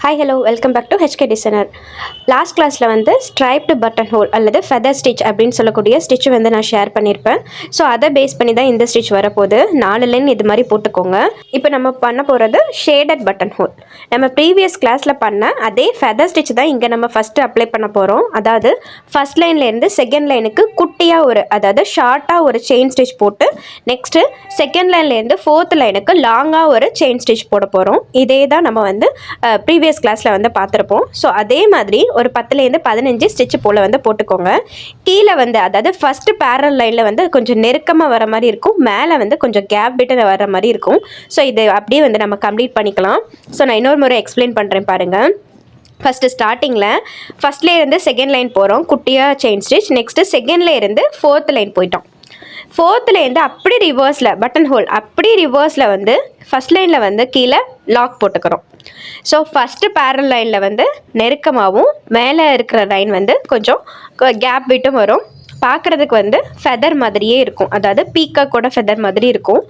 Hi hello welcome back to HK designer. Last கிளாஸில் வந்து striped button hole அல்லது feather stitch அப்படின்னு சொல்லக்கூடிய ஸ்டிச் வந்து நான் ஷேர் பண்ணியிருப்பேன். ஸோ அதை பேஸ் பண்ணி தான் இந்த ஸ்டிச் வரப்போகுது. 4 லைன் இது மாதிரி போட்டுக்கோங்க. இப்போ நம்ம பண்ண போகிறது ஷேடட் பட்டன் ஹோல். நம்ம ப்ரீவியஸ் கிளாஸில் பண்ண அதே ஃபெதர் ஸ்டிச் தான் இங்கே நம்ம ஃபஸ்ட்டு அப்ளை பண்ண போகிறோம். அதாவது ஃபஸ்ட் லைன்லேருந்து செகண்ட் லைனுக்கு குட்டியாக அதாவது ஷார்ட்டாக ஒரு செயின் ஸ்டிச் போட்டு நெக்ஸ்ட்டு செகண்ட் லைன்லேருந்து ஃபோர்த் லைனுக்கு லாங்காக ஒரு செயின் ஸ்டிச் போட போகிறோம். இதே தான் நம்ம வந்து ப்ரீவியஸ் கிளாஸில் வந்து பார்த்துருப்போம். ஸோ அதே மாதிரி ஒரு 10லேருந்து 15 ஸ்டிச் போல் வந்து போட்டுக்கோங்க. கீழே வந்து அதாவது ஃபஸ்ட்டு பேரல் லைனில் வந்து கொஞ்சம் நெருக்கமாக வர மாதிரி இருக்கும், மேலே வந்து கொஞ்சம் கேப் விட்டு வர மாதிரி இருக்கும். ஸோ இது அப்படியே வந்து நம்ம கம்ப்ளீட் பண்ணிக்கலாம். ஸோ நான் இன்னொரு முறை எக்ஸ்பிளைன் பண்ணுறேன் பாருங்கள். ஃபஸ்ட்டு ஸ்டார்டிங்கில் ஃபஸ்ட்லேருந்து செகண்ட் லைன் போகிறோம், குட்டியாக செயின் ஸ்டிச். நெக்ஸ்ட்டு செகண்ட்லேருந்து ஃபோர்த் லைன் போயிட்டோம். ஃபோர்த்துலேருந்து அப்படி ரிவர்ஸில் பட்டன் ஹோல் அப்படி ரிவர்ஸில் வந்து ஃபஸ்ட் லைனில் வந்து கீழே லாக் போட்டுக்கிறோம். ஸோ ஃபஸ்ட்டு பேரல் லைனில் வந்து நெருக்கமாகவும் மேலே இருக்கிற லைன் வந்து கொஞ்சம் கேப் விட்டும் வரும். பார்க்குறதுக்கு வந்து ஃபெதர் மாதிரியே இருக்கும், அதாவது பீக்காக்கோட ஃபெதர் மாதிரி இருக்கும்.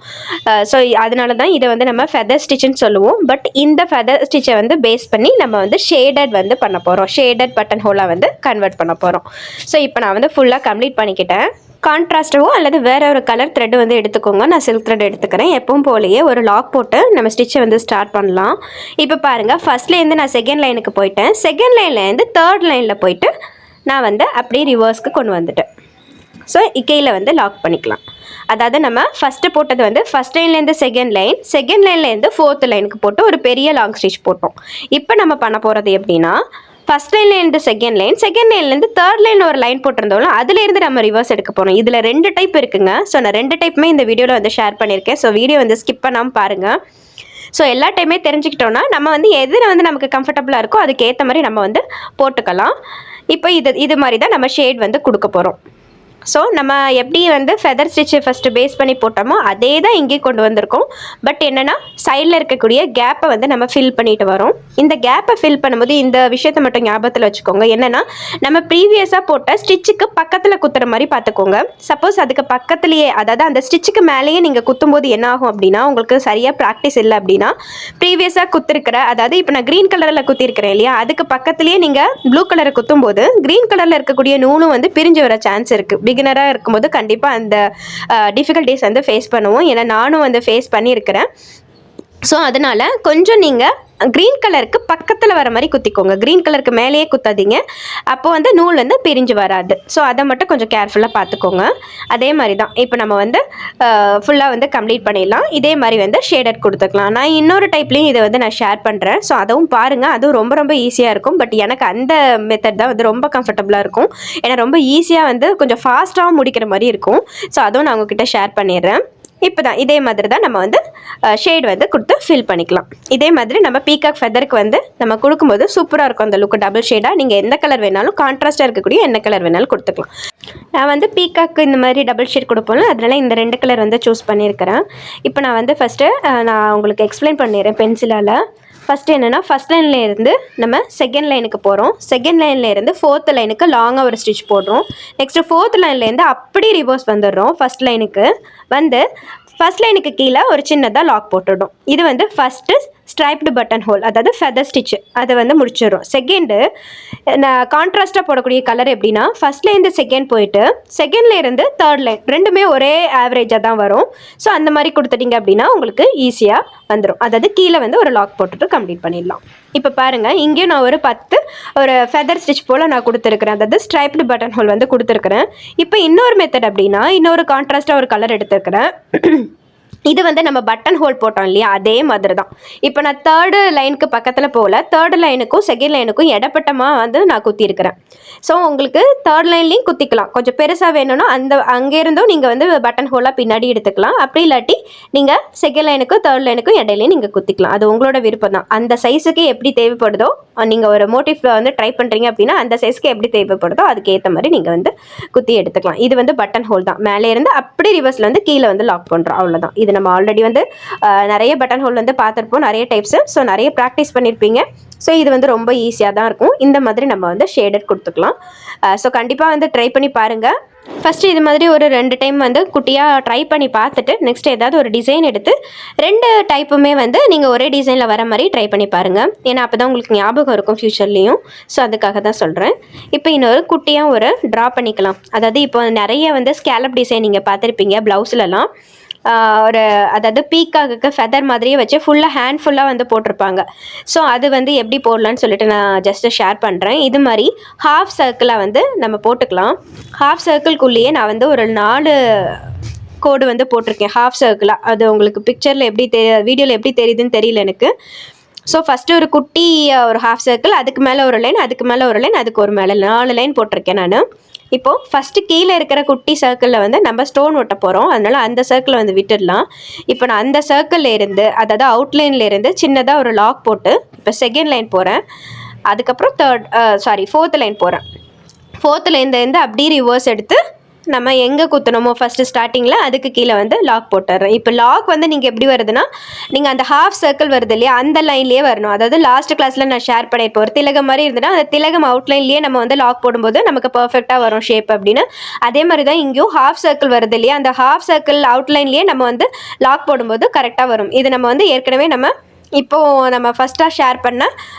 ஸோ அதனால தான் இதை வந்து நம்ம ஃபெதர் ஸ்டிச்சுன்னு சொல்லுவோம். பட் இந்த ஃபெதர் ஸ்டிச்சை வந்து பேஸ் பண்ணி நம்ம வந்து ஷேடட் வந்து பண்ண போகிறோம், ஷேடட் பட்டன் ஹோலாக வந்து கன்வெர்ட் பண்ண போகிறோம். ஸோ இப்போ நான் வந்து ஃபுல்லாக கம்ப்ளீட் பண்ணிக்கிட்டேன். கான்ட்ராஸ்டாவோ அல்லது வேறு ஒரு கலர் த்ரெட்டு வந்து எடுத்துக்கோங்க. நான் சில்க் த்ரெட் எடுத்துக்கிறேன். எப்பவும் போலேயே ஒரு லாக் போட்டு நம்ம ஸ்டிச்சை வந்து ஸ்டார்ட் பண்ணலாம். இப்போ பாருங்கள், ஃபஸ்ட்லேருந்து நான் செகண்ட் லைனுக்கு போயிட்டேன். செகண்ட் லைன்லேருந்து தேர்ட் லைனில் போயிட்டு நான் வந்து அப்படியே ரிவர்ஸ்க்கு கொண்டு வந்துட்டேன். ஸோ கீழே வந்து லாக் பண்ணிக்கலாம். அதாவது நம்ம ஃபஸ்ட்டு போட்டது வந்து ஃபஸ்ட் லைன்லேருந்து செகண்ட் லைன், செகண்ட் லைன்லேருந்து ஃபோர்த் லைனுக்கு போட்டு ஒரு பெரிய லாங் ஸ்டிச் போட்டோம். இப்போ நம்ம பண்ண போகிறது எப்படின்னா, ஃபஸ்ட் லைன்லேருந்து செகண்ட் லைன், செகண்ட் லைன்லேருந்து தேர்ட் லைன் ஒரு லைன் போட்டிருந்தோம்ல, அதுலேருந்து நம்ம ரிவர்ஸ் எடுக்க போகிறோம். இதில் 2 டைப் இருக்குங்க. ஸோ நான் 2 டைப்புமே இந்த வீடியோவில் வந்து ஷேர் பண்ணியிருக்கேன். ஸோ வீடியோ வந்து ஸ்கிப் பண்ணாமல் பாருங்கள். ஸோ எல்லா டைமே தெரிஞ்சுக்கிட்டோன்னா நம்ம வந்து எதில் வந்து நமக்கு கம்ஃபர்டபுளாக இருக்கோ அதுக்கேற்ற மாதிரி நம்ம வந்து போட்டுக்கலாம். இப்போ இது மாதிரி தான் நம்ம ஷேட் வந்து கொடுக்க போகிறோம். ஸோ நம்ம எப்படி வந்து ஃபெதர் ஸ்டிச்சு ஃபஸ்ட்டு பேஸ் பண்ணி போட்டோமோ அதே தான் இங்கே கொண்டு வந்திருக்கோம். பட் என்னென்னா சைடில் இருக்கக்கூடிய கேப்பை வந்து நம்ம ஃபில் பண்ணிட்டு வரோம். இந்த கேப்பை ஃபில் பண்ணும்போது இந்த விஷயத்தை மட்டும் ஞாபகத்தில் வச்சுக்கோங்க. என்னென்னா நம்ம ப்ரீவியஸாக போட்ட ஸ்டிச்சுக்கு பக்கத்தில் குத்துற மாதிரி பார்த்துக்கோங்க. சப்போஸ் அதுக்கு பக்கத்துலேயே, அதாவது அந்த ஸ்டிச்சுக்கு மேலேயே நீங்கள் குத்தும்போது என்ன ஆகும் அப்படின்னா, உங்களுக்கு சரியாக ப்ராக்டிஸ் இல்லை அப்படின்னா ப்ரீவியஸாக குத்திருக்கிற, அதாவது இப்போ நான் க்ரீன் கலரில் குத்திருக்கிறேன் இல்லையா, அதுக்கு பக்கத்துலேயே நீங்கள் ப்ளூ கலரை குத்தும்போது க்ரீன் கலரில் இருக்கக்கூடிய நூலும் வந்து பிரிஞ்சு வர சான்ஸ் இருக்குது. பிகினராக இருக்கும்போது கண்டிப்பாக அந்த டிஃபிகல்ட்டிஸ் வந்து ஃபேஸ் பண்ணுவோம். ஏன்னா நானும் வந்து ஃபேஸ் பண்ணியிருக்கிறேன். ஸோ அதனால் கொஞ்சம் நீங்கள் க்ரீன் கலருக்கு பக்கத்தில் வர மாதிரி குத்திக்கோங்க. க்ரீன் கலருக்கு மேலேயே குத்தாதீங்க, அப்போ வந்து நூல் வந்து பிரிஞ்சு வராது. ஸோ அதை மட்டும் கொஞ்சம் கேர்ஃபுல்லாக பார்த்துக்கோங்க. அதே மாதிரி தான் இப்போ நம்ம வந்து ஃபுல்லாக வந்து கம்ப்ளீட் பண்ணிடலாம். இதே மாதிரி வந்து ஷேடட் கொடுத்துக்கலாம். நான் இன்னொரு டைப்லேயும் இதை வந்து நான் ஷேர் பண்ணுறேன். ஸோ அதுவும் பாருங்கள், அதுவும் ரொம்ப ரொம்ப ஈஸியாக இருக்கும். பட் எனக்கு அந்த மெத்தட் தான் வந்து ரொம்ப கம்ஃபர்டபுளாக இருக்கும். ஏன்னா ரொம்ப ஈஸியாக வந்து கொஞ்சம் ஃபாஸ்ட்டாகவும் முடிக்கிற மாதிரி இருக்கும். ஸோ அதுவும் நான் உங்ககிட்ட ஷேர் பண்ணிடுறேன். இப்போ தான் இதே மாதிரி தான் நம்ம வந்து ஷேட் வந்து கொடுத்து ஃபில் பண்ணிக்கலாம். இதே மாதிரி நம்ம பீகாக் ஃபெதருக்கு வந்து நம்ம கொடுக்கும்போது சூப்பராக இருக்கும் அந்த லுக்கு. டபுள் ஷேடாக நீங்கள் எந்த கலர் வேணாலும், கான்ட்ராஸ்ட்டாக இருக்கக்கூடிய என்ன கலர் வேணாலும் கொடுத்துக்கலாம். நான் வந்து பீகாக்கு இந்த மாதிரி டபுள் ஷேட் கொடுப்போம்ல, அதனால் இந்த 2 கலர் வந்து சூஸ் பண்ணியிருக்கிறேன். இப்போ நான் வந்து ஃபஸ்ட்டு நான் உங்களுக்கு எக்ஸ்பிளைன் பண்ணிடுறேன் பென்சிலால். ஃபஸ்ட்டு என்னென்னா, ஃபஸ்ட் லைன்லேருந்து நம்ம செகண்ட் லைனுக்கு போகிறோம். செகண்ட் லைன்லேருந்து ஃபோர்த் லைனுக்கு லாங்காக ஒரு ஸ்டிச் போடுறோம். நெக்ஸ்ட்டு ஃபோர்த் லைன்லேருந்து அப்படி ரிவர்ஸ் வந்துடுறோம். ஃபஸ்ட் லைனுக்கு வந்து ஃபஸ்ட் லைனுக்கு கீழே ஒரு சின்னதாக லாக் போட்டுடும். இது வந்து ஃபஸ்ட்டு ஸ்ட்ரைப்டு பட்டன் ஹோல், அதாவது ஃபெதர் ஸ்டிச்சு, அதை வந்து முடிச்சிடும். செகண்டு நான் கான்ட்ராஸ்ட்டாக போடக்கூடிய கலர் எப்படின்னா, ஃபஸ்ட்லேருந்து செகண்ட் போயிட்டு செகண்ட்லேருந்து தேர்ட் லைன் ரெண்டுமே ஒரே ஆவரேஜாக தான் வரும். ஸோ அந்த மாதிரி கொடுத்துட்டிங்க அப்படின்னா உங்களுக்கு ஈஸியாக வந்துடும். அதாவது கீழே வந்து ஒரு லாக் போட்டுட்டு கம்ப்ளீட் பண்ணிடலாம். இப்போ பாருங்கள், இங்கேயும் நான் ஒரு ஃபெதர் ஸ்டிச் போல் நான் கொடுத்துருக்குறேன், அதாவது ஸ்ட்ரைப்டு பட்டன் ஹோல் வந்து கொடுத்துருக்குறேன். இப்போ இன்னொரு மெத்தட் அப்படின்னா, இன்னொரு கான்ட்ராஸ்ட்டாக ஒரு கலர் எடுத்துருக்கிறேன். இது வந்து நம்ம பட்டன் ஹோல் போட்டோம் இல்லையா, அதே மாதிரி தான். இப்போ நான் தேர்டு லைனுக்கு பக்கத்தில் போகல, தேர்டு லைனுக்கும் செகண்ட் லைனுக்கும் இடப்பட்டமாக வந்து நான் குத்திருக்கிறேன். ஸோ உங்களுக்கு தேர்ட் லைன்லேயும் குத்திக்கலாம். கொஞ்சம் பெருசாக வேணும்னா அங்கேருந்தும் நீங்கள் வந்து பட்டன் ஹோலாக பின்னாடி எடுத்துக்கலாம். அப்படி இல்லாட்டி நீங்கள் செகண்ட் லைனுக்கும் தேர்ட் லைனுக்கும் இடையிலையும் நீங்கள் குத்திக்கலாம். அது உங்களோட விருப்பம் தான். அந்த சைஸுக்கு எப்படி தேவைப்படுதோ, நீங்கள் ஒரு மோட்டிவ் வந்து ட்ரை பண்ணுறீங்க அப்படின்னா அந்த சைஸ்க்கு எப்படி தேவைப்படுதோ அதுக்கேற்ற மாதிரி நீங்கள் வந்து குத்தி எடுத்துக்கலாம். இது வந்து பட்டன் ஹோல் தான். மேலே இருந்து அப்படி ரிவர்ஸில் வந்து கீழே வந்து லாக் பண்ணுறோம், அவ்வளோதான். இது நம்ம ஆல்ரெடி வந்து நிறைய பட்டன் ஹோல் வந்து பார்த்துருப்போம், நிறைய டைப்ஸு. ஸோ நிறைய ப்ராக்டிஸ் பண்ணியிருப்பீங்க. ஸோ இது வந்து ரொம்ப ஈஸியாக தான் இருக்கும். இந்த மாதிரி நம்ம வந்து ஷேடட் கொடுத்துக்கலாம். ஸோ கண்டிப்பாக வந்து ட்ரை பண்ணி பாருங்கள். ஃபஸ்ட்டு இது மாதிரி ஒரு 2 டைம் வந்து குட்டியாக ட்ரை பண்ணி பார்த்துட்டு நெக்ஸ்ட் ஏதாவது ஒரு டிசைன் எடுத்து 2 டைப்புமே வந்து நீங்கள் ஒரே டிசைனில் வர மாதிரி ட்ரை பண்ணி பாருங்கள். ஏன்னா அப்போ தான் உங்களுக்கு ஞாபகம் இருக்கும் ஃப்யூச்சர்லேயும். ஸோ அதுக்காக தான் சொல்கிறேன். இப்போ இன்னொரு குட்டியாக ஒரு ட்ரா பண்ணிக்கலாம். அதாவது இப்போ நிறைய வந்து ஸ்கேலப் டிசைன் நீங்கள் பார்த்துருப்பீங்க ப்ளவுஸ்லலாம். ஒரு அதாவது பீக்காக்கு ஃபெதர் மாதிரியே வச்சு ஹேண்ட் ஃபுல்லாக வந்து போட்டிருப்பாங்க. ஸோ அது வந்து எப்படி போடலான்னு சொல்லிட்டு நான் ஜஸ்ட்டு ஷேர் பண்ணுறேன். இது மாதிரி ஹாஃப் சர்க்கிளாக வந்து நம்ம போட்டுக்கலாம். ஹாஃப் சர்க்கிள்குள்ளேயே நான் வந்து ஒரு 4 கோடு வந்து போட்டிருக்கேன் ஹாஃப் சர்க்கிளாக. அது உங்களுக்கு பிக்சரில் எப்படி வீடியோவில் எப்படி தெரியுதுன்னு தெரியல எனக்கு. ஸோ ஃபஸ்ட்டு ஒரு குட்டி ஒரு ஹாஃப் சர்க்கிள், அதுக்கு மேலே ஒரு லைன், அதுக்கு மேலே ஒரு லைன், அதுக்கு ஒரு மேலே 4 லைன் போட்டிருக்கேன் நான். இப்போது ஃபஸ்ட்டு கீழே இருக்கிற குட்டி சர்க்கிளில் வந்து நம்ம ஸ்டோன் ஒட்ட போகிறோம். அதனால் அந்த சர்க்கிளை வந்து விட்டுடலாம். இப்போ நான் அந்த சர்க்கிளில் இருந்து, அதாவது அவுட்லைனில் இருந்து சின்னதாக ஒரு லாக் போட்டு இப்போ செகண்ட் லைன் போகிறேன். அதுக்கப்புறம் ஃபோர்த் லைன் போகிறேன். ஃபோர்த் லைன்லேருந்து அப்படியே ரிவர்ஸ் எடுத்து நம்ம எங்கே குத்தணுமோ ஃபஸ்ட்டு ஸ்டார்டிங்கில் அதுக்கு கீழே வந்து லாக் போட்டுடுறேன். இப்போ லாக் வந்து நீங்கள் எப்படி வருதுன்னா, நீங்கள் அந்த ஹாஃப் சர்க்கிள் வருது இல்லையா, அந்த லைன்லேயே வரணும். அதாவது லாஸ்ட் கிளாஸில் நான் ஷேர் பண்ணியிருப்பேன், ஒரு திலகம் மாதிரி இருந்ததுன்னா அந்த திலகம் அவுட்லைன்லேயே நம்ம வந்து லாக் போடும்போது நமக்கு பர்ஃபெக்டாக வரும் ஷேப் அப்படின்னு. அதே மாதிரி தான் இங்கேயும் ஹாஃப் சர்க்கிள் வருது இல்லையா, அந்த ஹாஃப் சர்க்கிள் அவுட்லைன்லேயே நம்ம வந்து லாக் போடும்போது கரெக்டாக வரும். இது நம்ம வந்து ஏற்கனவே இப்போது நம்ம ஃபஸ்ட்டாக ஷேர்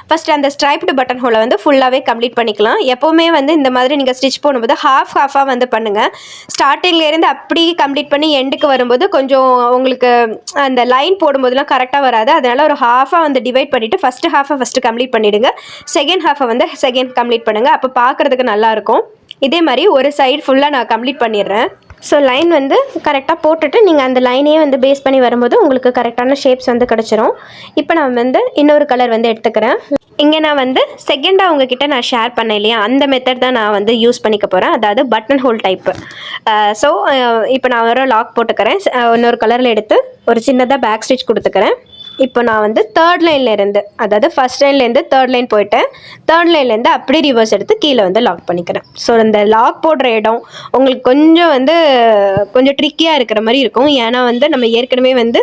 ஃபஸ்ட்டு அந்த ஸ்ட்ரைப்டு பட்டன் ஹோலை வந்து ஃபுல்லாகவே கம்ப்ளீட் பண்ணிக்கலாம். எப்போவுமே வந்து இந்த மாதிரி நீங்கள் ஸ்டிச் போடும்போது ஹாஃபாக வந்து பண்ணுங்கள். ஸ்டார்டிங்லேருந்து அப்படி கம்ப்ளீட் பண்ணி எண்டுக்கு வரும்போது கொஞ்சம் உங்களுக்கு அந்த லைன் போடும்போதுலாம் கரெக்டாக வராது. அதனால் ஒரு ஹாஃபாக வந்து டிவைட் பண்ணிவிட்டு ஃபஸ்ட்டு ஹாஃபை ஃபஸ்ட்டு கம்ப்ளீட் பண்ணிவிடுங்க. செகண்ட் ஹாஃபை வந்து செகண்ட் கம்ப்ளீட் பண்ணுங்கள். அப்போ பார்க்குறதுக்கு நல்லாயிருக்கும். இதே மாதிரி ஒரு சைடு ஃபுல்லாக நான் கம்ப்ளீட் பண்ணிடுறேன். ஸோ லைன் வந்து கரெக்டாக போட்டுட்டு நீங்கள் அந்த லைனையே வந்து பேஸ் பண்ணி வரும்போது உங்களுக்கு கரெக்டான ஷேப்ஸ் வந்து கிடச்சிரும். இப்போ நான் வந்து இன்னொரு கலர் வந்து எடுத்துக்கிறேன். இங்கே நான் வந்து செகண்டாக உங்ககிட்ட நான் ஷேர் பண்ணேன் இல்லையா, அந்த மெத்தட் தான் நான் வந்து யூஸ் பண்ணிக்க போகிறேன். அதாவது பட்டன் ஹோல் டைப்பு. ஸோ இப்போ நான் ஒரு லாக் போட்டுக்கிறேன். இன்னொரு கலரில் எடுத்து ஒரு சின்னதாக பேக் ஸ்டிச் கொடுத்துக்கிறேன். இப்போ நான் வந்து தேர்ட் லைன்லேருந்து, அதாவது ஃபஸ்ட் லைன்லேருந்து தேர்ட் லைன் போயிட்டேன். தேர்ட் லைன்லேருந்து அப்படியே ரிவர்ஸ் எடுத்து கீழே வந்து லாக் பண்ணிக்கிறேன். ஸோ இந்த லாக் போடுற இடம் உங்களுக்கு கொஞ்சம் ட்ரிக்கியாக இருக்கிற மாதிரி இருக்கும். ஏன்னா வந்து நம்ம ஏற்கனவே வந்து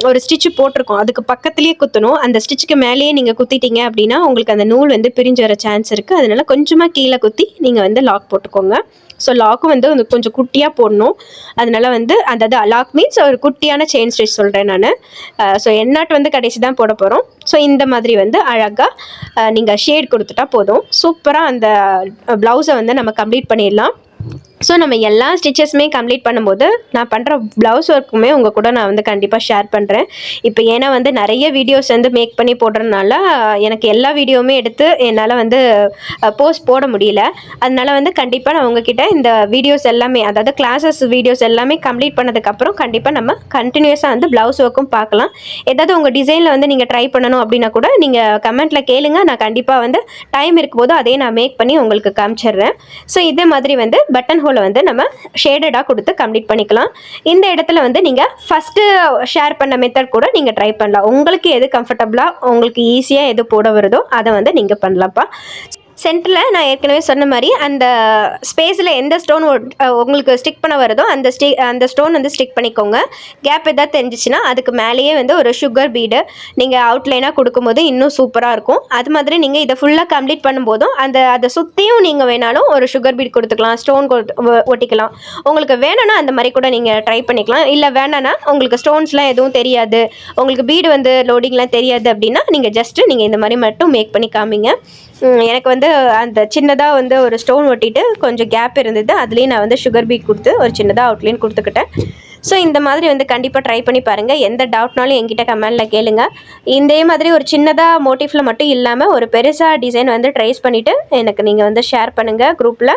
ஒரு ஸ்டிச்சு போட்டிருக்கோம், அதுக்கு பக்கத்துலேயே குத்தணும். அந்த ஸ்டிச்சுக்கு மேலேயே நீங்கள் குத்திட்டீங்க அப்படின்னா உங்களுக்கு அந்த நூல் வந்து பிரிஞ்சு வர சான்ஸ் இருக்குது. அதனால் கொஞ்சமாக கீழே குத்தி நீங்கள் வந்து லாக் போட்டுக்கோங்க. ஸோ லாக்கும் வந்து கொஞ்சம் குட்டியாக போடணும். அதனால் வந்து அதாவது லாக் மீன்ஸ் ஒரு குட்டியான செயின் ஸ்டிச் சொல்கிறேன் நான். ஸோ எண்ணாட் வந்து கடைசி தான் போட போகிறோம். ஸோ இந்த மாதிரி வந்து அழகாக நீங்கள் ஷேட் கொடுத்துட்டா போதும். சூப்பராக அந்த ப்ளவுஸை வந்து நம்ம கம்ப்ளீட் பண்ணிடலாம். ஸோ நம்ம எல்லா ஸ்டிச்சஸுமே கம்ப்ளீட் பண்ணும்போது நான் பண்ணுற ப்ளவுஸ் ஒர்க்குமே உங்கள் கூட நான் வந்து கண்டிப்பாக ஷேர் பண்ணுறேன். இப்போ ஏன்னா வந்து நிறைய வீடியோஸ் வந்து மேக் பண்ணி போடுறதுனால எனக்கு எல்லா வீடியோவுமே எடுத்து என்னால் வந்து போஸ்ட் போட முடியல. அதனால் வந்து கண்டிப்பாக நான் உங்ககிட்ட இந்த வீடியோஸ் எல்லாமே, அதாவது கிளாஸஸ் வீடியோஸ் எல்லாமே கம்ப்ளீட் பண்ணதுக்கப்புறம் கண்டிப்பாக நம்ம கண்டினியூஸாக வந்து ப்ளவுஸ் ஒர்க்கும் பார்க்கலாம். ஏதாவது உங்கள் டிசைனில் வந்து நீங்கள் ட்ரை பண்ணணும் அப்படின்னா கூட நீங்கள் கமெண்ட்டில் கேளுங்க. நான் கண்டிப்பாக வந்து டைம் இருக்கும்போது அதே நான் மேக் பண்ணி உங்களுக்கு காமிச்சிடுறேன். ஸோ இதே மாதிரி வந்து பட்டன் ஹோலை வந்து நம்ம ஷேடடாக கொடுத்து கம்ப்ளீட் பண்ணிக்கலாம். இந்த இடத்துல வந்து நீங்கள் ஃபஸ்ட்டு ஷேர் பண்ண மெத்தட் கூட நீங்கள் ட்ரை பண்ணலாம். உங்களுக்கு எது கம்ஃபர்டபுளாக, உங்களுக்கு ஈஸியாக எது போட வருதோ அதை வந்து நீங்கள் பண்ணலாம்ப்பா. சென்டரில் நான் ஏற்கனவே சொன்ன மாதிரி அந்த ஸ்பேஸில் எந்த ஸ்டோன் உங்களுக்கு ஸ்டிக் பண்ண வருதோ அந்த ஸ்டோன் வந்து ஸ்டிக் பண்ணிக்கோங்க. கேப் எதாவது தெரிஞ்சிச்சுன்னா அதுக்கு மேலேயே வந்து ஒரு சுகர் பீடு நீங்கள் அவுட்லைனாக கொடுக்கும்போது இன்னும் சூப்பராக இருக்கும். அது மாதிரி நீங்கள் இதை ஃபுல்லாக கம்ப்ளீட் பண்ணும்போதும் அதை சுற்றியும் நீங்கள் வேணாலும் ஒரு சுகர் பீட் கொடுத்துக்கலாம், ஸ்டோன் ஒட்டிக்கலாம். உங்களுக்கு வேணும்னா அந்த மாதிரி கூட நீங்கள் ட்ரை பண்ணிக்கலாம். இல்லை வேணான்னா உங்களுக்கு ஸ்டோன்ஸ்லாம் எதுவும் தெரியாது, உங்களுக்கு பீடு வந்து லோடிங்லாம் தெரியாது அப்படின்னா நீங்கள் ஜஸ்ட்டு நீங்கள் இந்த மாதிரி மட்டும் மேக் பண்ணி காமிங்க. எனக்கு வந்து அந்த சின்னதாக வந்து ஒரு ஸ்டோன் ஒட்டிட்டு கொஞ்சம் கேப் இருந்தது, அதுலேயும் நான் வந்து சுகர் பீட் கொடுத்து ஒரு சின்னதாக அவுட்லைன் கொடுத்துக்கிட்டேன். ஸோ இந்த மாதிரி வந்து கண்டிப்பாக ட்ரை பண்ணி பாருங்கள். எந்த டவுட்னாலும் என்கிட்ட கமெண்டில் கேளுங்க. இதே மாதிரி ஒரு சின்னதாக மோட்டிஃபில் மட்டும் இல்லாமல் ஒரு பெருசாக டிசைன் வந்து ட்ரைஸ் பண்ணிவிட்டு எனக்கு நீங்கள் வந்து ஷேர் பண்ணுங்கள் குரூப்பில்.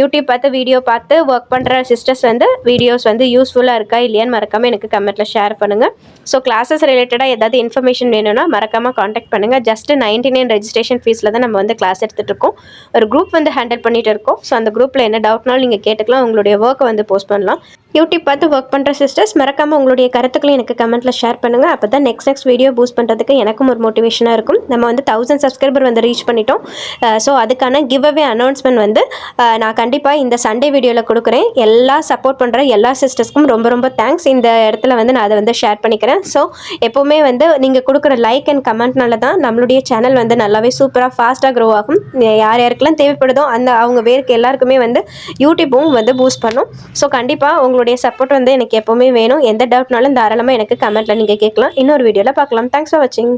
யூடியூப் பார்த்து வீடியோ பார்த்து ஒர்க் பண்ணுற சிஸ்டர்ஸ் வந்து வீடியோஸ் வந்து யூஸ்ஃபுல்லாக இருக்கா இல்லையான்னு மறக்காமல் எனக்கு கமெண்ட்டில் ஷேர் பண்ணுங்கள். ஸோ கிளாஸஸ் ரிலேட்டடாக ஏதாவது இன்ஃபர்மேஷன் வேணும்னா மறக்காமல் காண்டாக்ட் பண்ணுங்கள். ஜஸ்ட்டு 99 ரெஜிஸ்ட்ரேஷன் ஃபீஸில் தான் நம்ம வந்து கிளாஸ் எடுத்துகிட்டு இருக்கோம். ஒரு குரூப் வந்து ஹேண்டில் பண்ணிகிட்டு இருக்கோம். ஸோ அந்த குரூப்பில் என்ன டவுட்னாலும் நீங்கள் கேட்டுக்கலாம், உங்களுடைய ஒர்க்கை வந்து போஸ்ட் பண்ணலாம். யூடியூப் பார்த்து ஒர்க் பண்ணுற சிஸ்டர்ஸ் மறக்காமல் உங்களுடைய கருத்துக்களை எனக்கு கமெண்ட்டில் ஷேர் பண்ணுங்கள். அப்போ தான் நெக்ஸ்ட் வீடியோ பூஸ்ட் பண்ணுறதுக்கு எனக்கும் ஒரு மோட்டிவேஷனாக இருக்கும். நம்ம வந்து 1000 சப்ஸ்கிரைபர் வந்து ரீச் பண்ணிட்டோம். ஸோ அதுக்கான கிவ் அவே அனௌன்ஸ்மெண்ட் வந்து நான் கண்டிப்பாக இந்த சண்டே வீடியோவில் கொடுக்குறேன். சப்போர்ட் பண்ணுற எல்லா சிஸ்டர்ஸ்க்கும் ரொம்ப ரொம்ப தேங்க்ஸ். இந்த இடத்துல வந்து நான் அதை வந்து ஷேர் பண்ணிக்கிறேன். ஸோ எப்போவுமே வந்து நீங்கள் கொடுக்குற லைக் அண்ட் கமெண்ட்னால தான் நம்மளுடைய சேனல் வந்து நல்லாவே சூப்பராக ஃபாஸ்ட்டாக க்ரோ ஆகும். யார் யாருக்கெல்லாம் தேவைப்படுதோ அவங்க பேருக்கு எல்லாருக்குமே வந்து யூடியூப்பும் வந்து பூஸ்ட் பண்ணும். ஸோ கண்டிப்பாக உங்களுடைய சப்போர்ட் வந்து எனக்கு எப்போவுமே வேணும். எந்த டவுட்னாலும் தாராளமாக எனக்கு கமெண்ட்டில் நீங்கள் கேட்கலாம். இன்னொரு வீடியோவில் பார்க்கலாம். தேங்க்ஸ் ஃபார் வாட்சிங்.